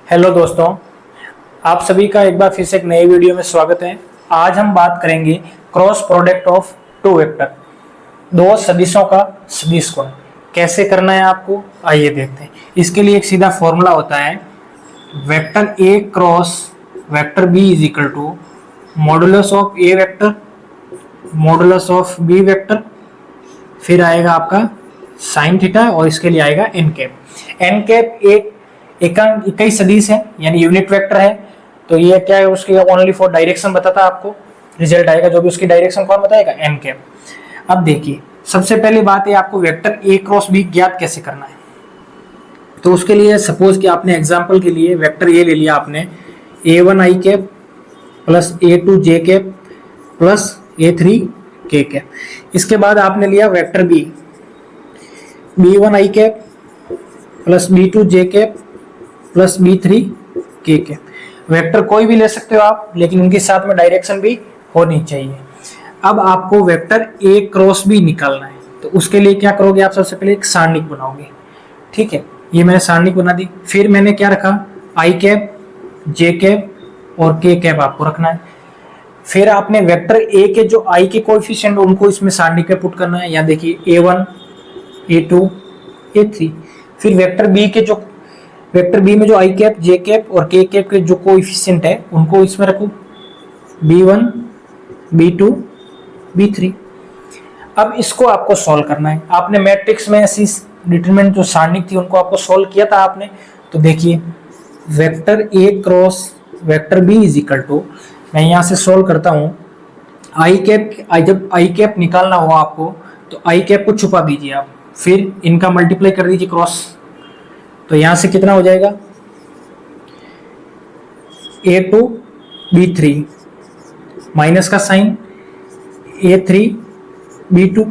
Hello दोस्तों, आप सभी का एक बार फिर से एक नए वीडियो में स्वागत है। आज हम बात करेंगे cross product of two vector, दो सदिशों का सदिश गुण कैसे करना है आपको, आइए देखते हैं। इसके लिए एक सीधा फॉर्मूला होता है, vector A cross vector B is equal to modulus of A vector modulus of B vector, फिर आएगा आपका साइन थीटा और इसके लिए आएगा एन कैप। एन कैप एक इकाई सदिश है यानी यूनिट वेक्टर है, तो ये क्या है, उसकी ओनली फॉर डायरेक्शन बताता है आपको, रिजल्ट आएगा जो भी उसकी डायरेक्शन कौन बताएगा, एन कैप। अब देखिए, सबसे पहली बात है आपको वेक्टर ए क्रॉस बी ज्ञात कैसे करना है। तो उसके लिए सपोज कि आपने एग्जांपल के लिए वेक्टर ए ले लिया आपने, a1 आई कैप प्लस a2 जे कैप प्लस a3 के कैप। इसके बाद आपने लिया वेक्टर बी, b1 आई कैप प्लस b2 जे कैप प्लस b3 के कैप। वेक्टर कोई भी ले सकते हो आप, लेकिन उनके साथ में डायरेक्शन भी होनी चाहिए। अब आपको वेक्टर ए क्रॉस बी निकालना है, तो उसके लिए क्या करोगे आप, सबसे पहले एक सारणिक बनाओगे। ठीक है, ये मैंने सारणिक बना दी। फिर मैंने क्या रखा, आई कैप जे कैप और के कैप आपको रखना है। फिर आपने वेक्टर ए के जो आई के कोएफिशिएंट उनको इसमें सारणिक में पुट करना है। यहाँ देखिए a1 a2 a3। फिर वेक्टर बी में जो आई कैप जे कैप और के कैप के जो कोएफिशिएंट है उनको इसमें रखो, b1 b2 b3। अब इसको आपको सॉल्व करना है। आपने मैट्रिक्स में ऐसी डिटरमिनेंट जो सारणिक थी उनको आपको सॉल्व किया था आपने, तो देखिए vector A cross vector B is equal to, मैं यहाँ से सॉल्व करता हूँ, आई कैप, जब आई कैप निकालना हो आपको तो आई कैप को छुपा दीजिए आप, फिर इनका मल्टीप्लाई कर दीजिए क्रॉस, तो यहां से कितना हो जाएगा, a2 b3 माइनस का साइन a3 b2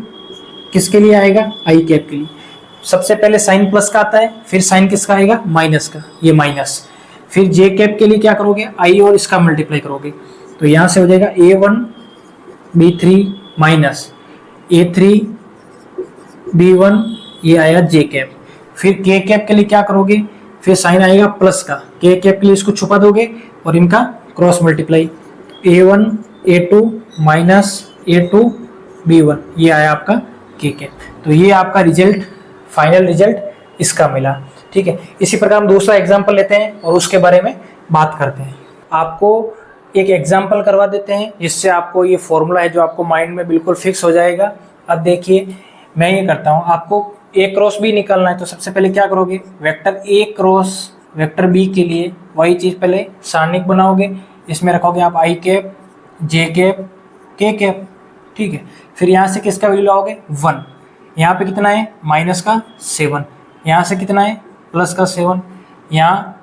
किसके लिए आएगा, आई कैप के लिए। सबसे पहले साइन प्लस का आता है, फिर साइन किसका आएगा, माइनस का, ये माइनस। फिर जे कैप के लिए क्या करोगे, आई और इसका मल्टीप्लाई करोगे, तो यहां से हो जाएगा a1 b3 minus a3 b1, ये आया जे कैप। फिर के कैप के लिए क्या करोगे, फिर साइन आएगा प्लस का, के कैप के लिए इसको छुपा दोगे और इनका cross multiply, a1 a2 minus a2 b1, ये आया आपका के कैप। तो ये आपका रिजल्ट, फाइनल रिजल्ट इसका मिला। ठीक है, इसी प्रकार हम दूसरा एग्जांपल लेते हैं और उसके बारे में बात करते हैं। आपको एक एग्जांपल करवा देते हैं जिससे आपको ये फॉर्मूला है जो आपको माइंड में बिल्कुल फिक्स हो जाएगा। अब देखिए, मैं ये करता हूँ, आपको ए क्रॉस बी निकालना है, तो सबसे पहले क्या करोगे, vector A cross vector B के लिए वही चीज़ पहले सारणिक बनाओगे, इसमें रखोगे आप आई कैप जे कैप के कैप। ठीक है, फिर यहाँ से किसका वैल्यू लाओगे, 1, यहाँ पे कितना है, माइनस का 7, यहाँ से कितना है, प्लस का 7, यहाँ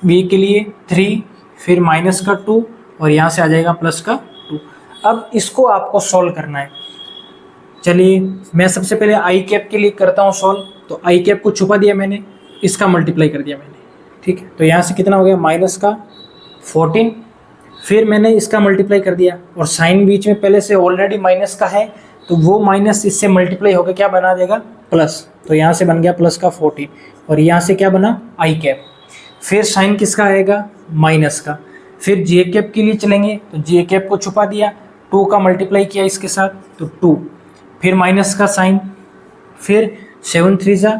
बी के लिए 3, फिर माइनस का 2 और यहाँ से आ जाएगा प्लस का 2। अब इसको आपको सॉल्व करना है। चलिए, मैं सबसे पहले आई कैप के लिए करता हूँ सॉल्व। तो आई कैप को छुपा दिया मैंने, इसका मल्टीप्लाई कर दिया मैंने। ठीक है, तो यहाँ से कितना हो गया, माइनस का 14, फिर मैंने इसका मल्टीप्लाई कर दिया और साइन बीच में पहले से ऑलरेडी माइनस का है, तो वो माइनस इससे मल्टीप्लाई होकर क्या बना देगा, प्लस। तो यहाँ से बन गया प्लस का 14 और यहाँ से क्या बना, आई कैप। फिर साइन किसका आएगा, माइनस का। फिर जे कैप के लिए चलेंगे, तो जे कैप को छुपा दिया, 2 का मल्टीप्लाई किया इसके साथ, तो 2, फिर माइनस का साइन, फिर 7 3 जा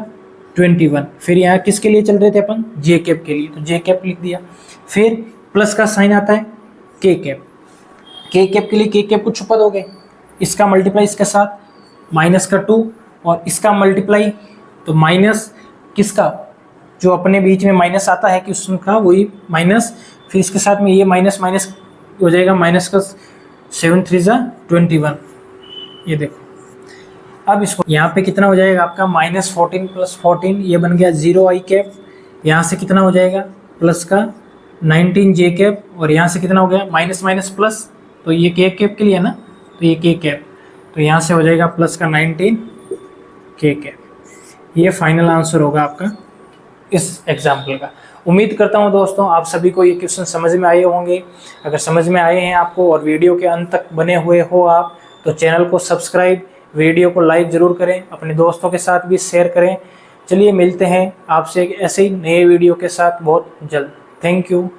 21, फिर यहाँ किसके लिए चल रहे थे अपन, जे कैप के लिए, तो जे कैप लिख दिया। फिर प्लस का साइन आता है के कैप, के कैप के लिए के कैप को छुपा दोगे, इसका मल्टीप्लाई इसके साथ, माइनस का 2 और इसका मल्टीप्लाई, तो माइनस किसका, जो अपने बीच में माइनस आता है कि उसका वही माइनस, फिर इसके साथ में ये माइनस माइनस हो जाएगा, माइनस का 7 3 जा 21, ये देखो। अब इसको यहाँ पे कितना हो जाएगा आपका, माइनस 14 प्लस 14, ये बन गया 0 आई कैप। यहाँ से कितना हो जाएगा, प्लस का 19 जे कैप और यहाँ से कितना हो गया, माइनस माइनस प्लस, तो ये के कैप के लिए है ना, तो ये के कैप, तो यहाँ से हो जाएगा प्लस का 19 के कैप। ये फाइनल आंसर होगा आपका इस एग्जाम्पल का। उम्मीद करता हूँ दोस्तों आप सभी को ये क्वेश्चन समझ में आए होंगे। अगर समझ में आए हैं आपको और वीडियो के अंत तक बने हुए हो आप, तो चैनल को सब्सक्राइब, वीडियो को लाइक ज़रूर करें, अपने दोस्तों के साथ भी शेयर करें। चलिए मिलते हैं आपसे एक ऐसे ही नए वीडियो के साथ बहुत जल्द। Thank you.